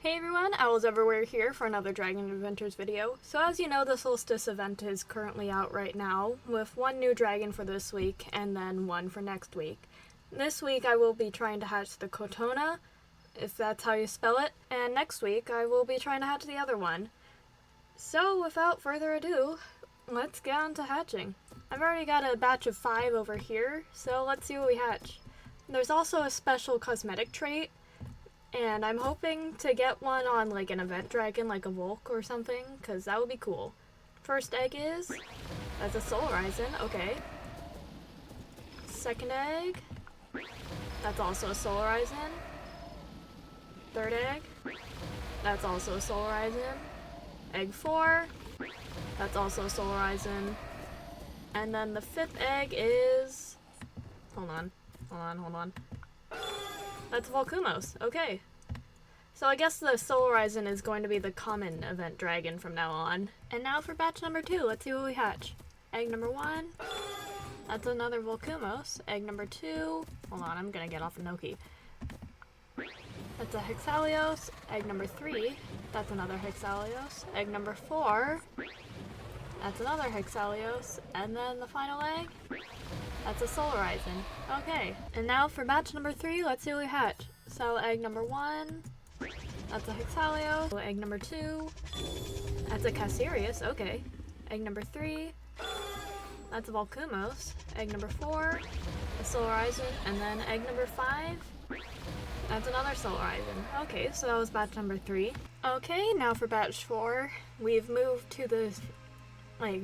Hey everyone, Owls Everywhere here for another Dragon Adventures video. So as you know, the Solstice event is currently out right now, with one new dragon for this week, and then one for next week. This week I will be trying to hatch the Kotona, if that's how you spell it, and next week I will be trying to hatch the other one. So without further ado, let's get on to hatching. I've already got a batch of 5 over here, so let's see what we hatch. There's also a special cosmetic trait, and I'm hoping to get one on like an event dragon, like a Volk or something, because that would be cool. First egg is, that's a Soul Horizon, okay. Second egg, that's also a Soul Horizon. Third egg, that's also a Soul Horizon. Egg 4, that's also a Soul Horizon. And then the 5th egg is, hold on. That's Volcumos, okay. So I guess the Soul Horizon is going to be the common event dragon from now on. And now for batch number 2, let's see what we hatch. Egg number 1, that's another Volcumos. Egg number 2, hold on, I'm gonna get off a Noki. That's a Hexalios. Egg number 3, that's another Hexalios. Egg number 4, that's another Hexalios. And then the final egg, that's a Soul Horizon. Okay, and now for batch number 3, let's see what we hatch. So egg number 1, that's a Hexalios. Egg number 2, that's a Cassirius, okay. Egg number 3, that's a Volcumos. Egg number 4, a Soul Horizon. And then egg number 5, that's another Soul Horizon. Okay, so that was batch number 3. Okay, now for batch 4, we've moved to the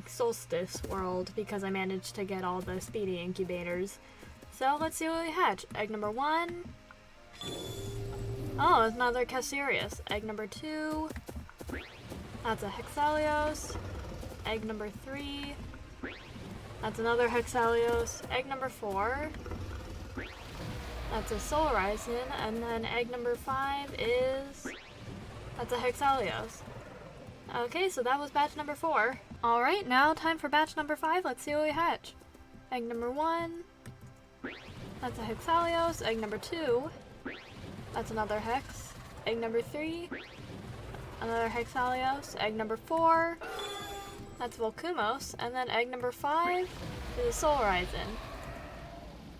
Solstice world because I managed to get all the speedy incubators. So let's see what we hatch. Egg number 1. Oh, it's another Cassirius. Egg number 2. That's a Hexalios. Egg number 3. That's another Hexalios. Egg number 4. That's a Soul Horizon. And then egg number 5 is, that's a Hexalios. Okay, so that was batch number 4. Alright, now time for batch number 5. Let's see what we hatch. Egg number 1. That's a Hexalios. Egg number 2. That's another Hex. Egg number 3. Another Hexalios. Egg number 4. That's Volcumos. And then egg number 5 is a Soul Horizon.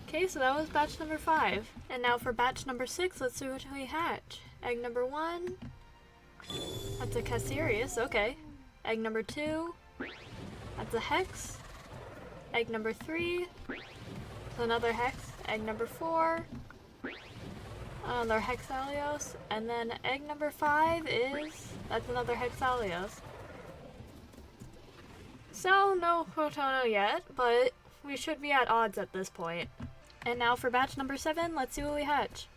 Okay, so that was batch number 5. And now for batch number 6, let's see what we hatch. Egg number 1. That's a Cassirius, okay. Egg number 2, that's a Hex. Egg number 3, that's another Hex. Egg number 4, another Hexalios. And then egg number 5 is, that's another Hexalios. So, no Kotona yet, but we should be at odds at this point. And now for batch number 7, let's see what we hatch.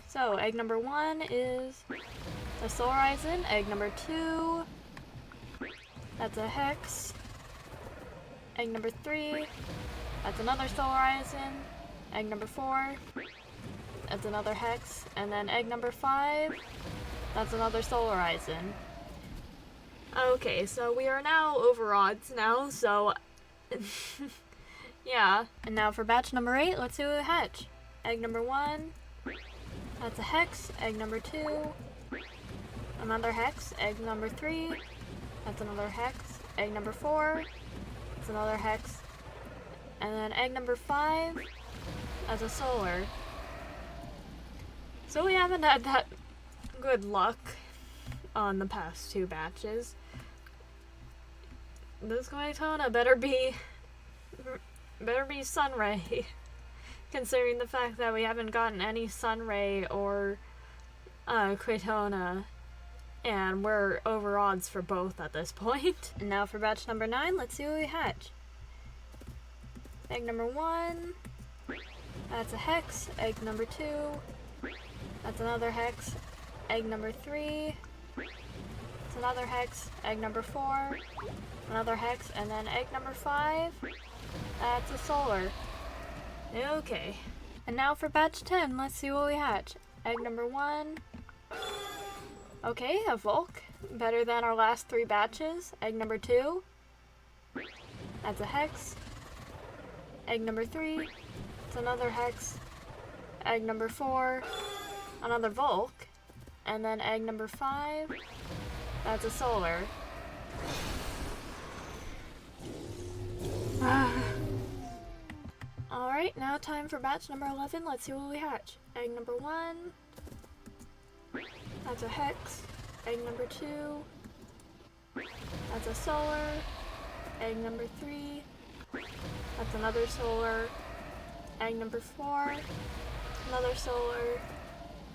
So, egg number 1 is a Soul Horizon. Egg number 2, that's a Hex. Egg number 3, that's another Soul Horizon. Egg number 4, that's another Hex. And then egg number 5, that's another Soul Horizon. Okay, so we are now over odds now, so yeah. And now for batch number 8, let's see what we hatch. Egg number 1, that's a Hex. Egg number 2, another Hex. Egg number 3, that's another Hex. Egg number 4, that's another Hex. And then egg number 5, that's a Solar. So we haven't had that good luck on the past 2 batches. This Kotona better be Sunray, considering the fact that we haven't gotten any Sunray or Kotona. And we're over odds for both at this point. And now for batch number 9, let's see what we hatch. Egg number 1, that's a Hex. Egg number 2, that's another Hex. Egg number 3, it's another Hex. Egg number 4, another Hex. And then egg number 5, that's a Solar. Okay. And now for batch 10, let's see what we hatch. Egg number 1, okay, a Volk. Better than our last 3 batches. Egg number 2, that's a Hex. Egg number 3, it's another Hex. Egg number 4, another Volk. And then egg number 5, that's a solar. Alright, now time for batch number 11. Let's see what we hatch. Egg number 1, that's a hex. Egg number 2, that's a solar. Egg number 3, that's another solar. Egg number 4, another solar.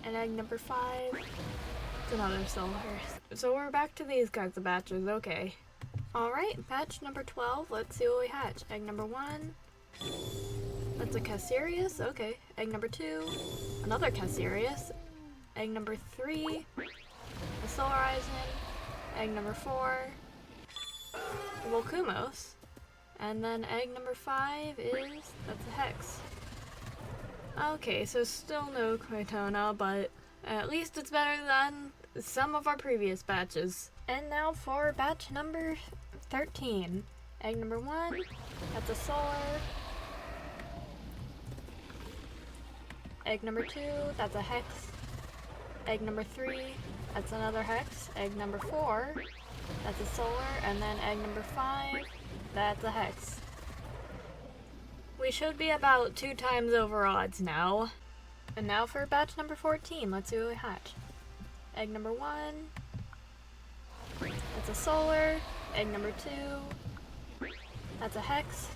And egg number 5, it's another solar. So we're back to these kinds of batches, okay. Alright, batch number 12, let's see what we hatch. Egg number 1, that's a Cassarius, okay. Egg number 2, another Cassarius. Egg number 3, a Solarizing. Egg number 4, a Volcumos. And then egg number 5 that's a Hex. Okay, so still no Quitona, but at least it's better than some of our previous batches. And now for batch number 13. Egg number 1, that's a solar. Egg number 2, that's a hex. Egg number 3, that's another hex. Egg number 4, that's a solar. And then egg number 5, that's a hex. We should be about 2 times over odds now. And now for batch number 14, let's see what we hatch. Egg number 1, that's a solar. Egg number 2, that's a hex.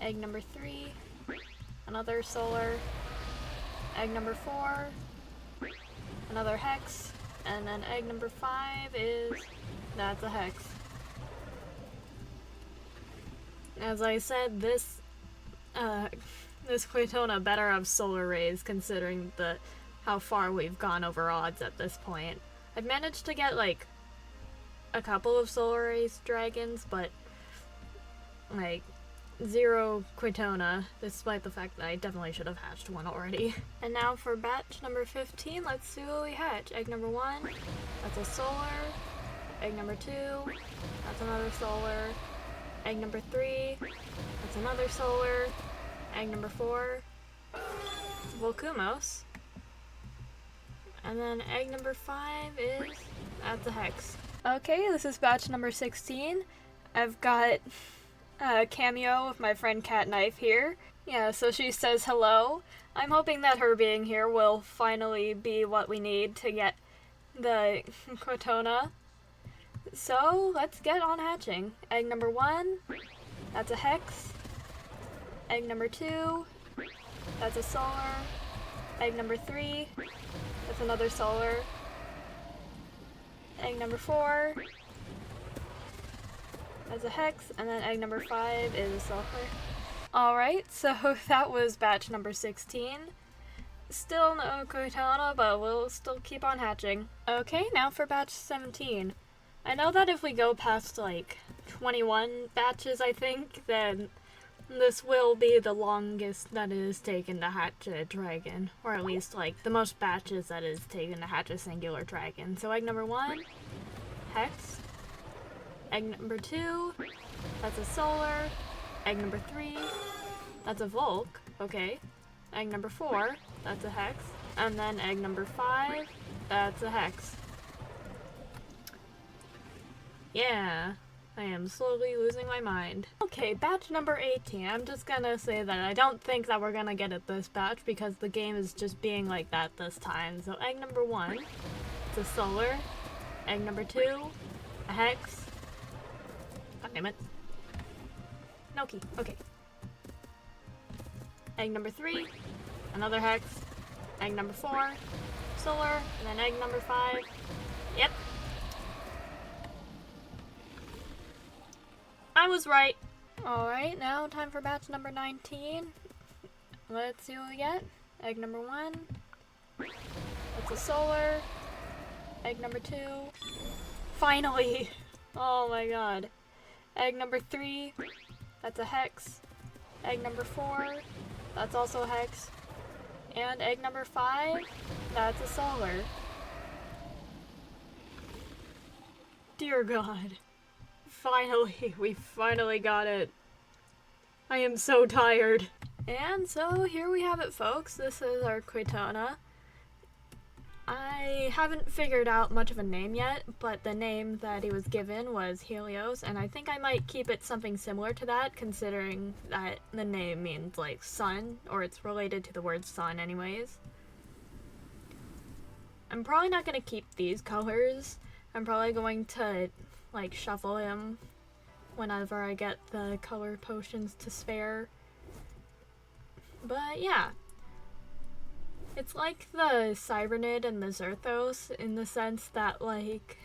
Egg number 3, another solar. Egg number 4, another hex. And then egg number 5 that's a hex. As I said, this Quitona better have solar rays considering how far we've gone over odds at this point. I've managed to get like a couple of solar rays dragons, but like 0 Quitona, despite the fact that I definitely should have hatched one already. And now for batch number 15, let's see what we hatch. Egg number 1, that's a solar. Egg number 2, that's another solar. Egg number 3, that's another solar. Egg number 4, Volcumos. And then egg number 5 that's a hex. Okay, this is batch number 16. I've got a cameo of my friend KDENLive here. Yeah, so she says hello. I'm hoping that her being here will finally be what we need to get the Quitona. So let's get on hatching. Egg number 1, that's a hex. Egg number 2, that's a solar. Egg number 3, that's another solar. Egg number 4, that's a hex. And then egg number 5 is a solar. Alright, so that was batch number 16. Still no Quitona, but we'll still keep on hatching. Okay, now for batch 17. I know that if we go past like 21 batches, I think, then this will be the longest that it has taken to hatch a dragon. Or at least like the most batches that it has taken to hatch a singular dragon. So egg number 1, hex. Egg number 2, that's a solar. Egg number 3, that's a Volc, okay. Egg number 4, that's a hex. And then egg number 5, that's a hex. Yeah, I am slowly losing my mind. Okay, batch number 18. I'm just gonna say that I don't think that we're gonna get it this batch because the game is just being like that this time. So egg number 1, it's a solar. Egg number 2, a hex. God damn it. No key, okay. Egg number 3, another hex. Egg number 4, solar. And then egg number 5. Yep. I was right. Alright, now time for batch number 19. Let's see what we get. Egg number 1. That's a solar. Egg number 2. Finally! Oh my god. Egg number 3. That's a hex. Egg number 4. That's also a hex. And egg number 5. That's a solar. Dear god. Finally, we finally got it. I am so tired. And so here we have it, folks. This is our Quitona. I haven't figured out much of a name yet, but the name that he was given was Helios, and I think I might keep it something similar to that, considering that the name means, like, sun, or it's related to the word sun anyways. I'm probably not going to keep these colors. I'm probably going to, like, shuffle him whenever I get the color potions to spare. But yeah. It's like the Cybernid and the Zerthos in the sense that, like,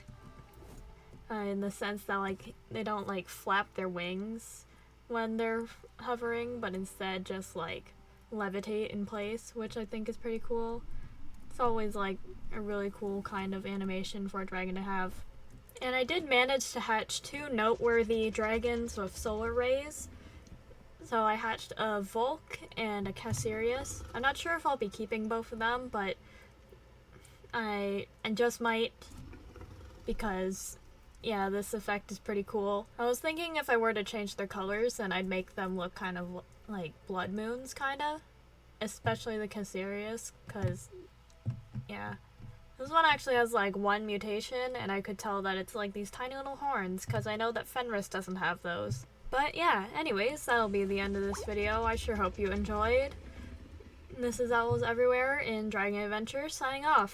they don't, like, flap their wings when they're hovering, but instead just, like, levitate in place, which I think is pretty cool. It's always, like, a really cool kind of animation for a dragon to have. And I did manage to hatch 2 noteworthy dragons with solar rays. So I hatched a Volk and a Cassirius. I'm not sure if I'll be keeping both of them, but I just might, because, yeah, this effect is pretty cool. I was thinking if I were to change their colors, then I'd make them look kind of like blood moons, kinda. Especially the Cassirius, because, yeah. This one actually has, like, 1 mutation, and I could tell that it's, like, these tiny little horns, because I know that Fenris doesn't have those. But yeah, anyways, that'll be the end of this video. I sure hope you enjoyed. This is Owls Everywhere in Dragon Adventures, signing off.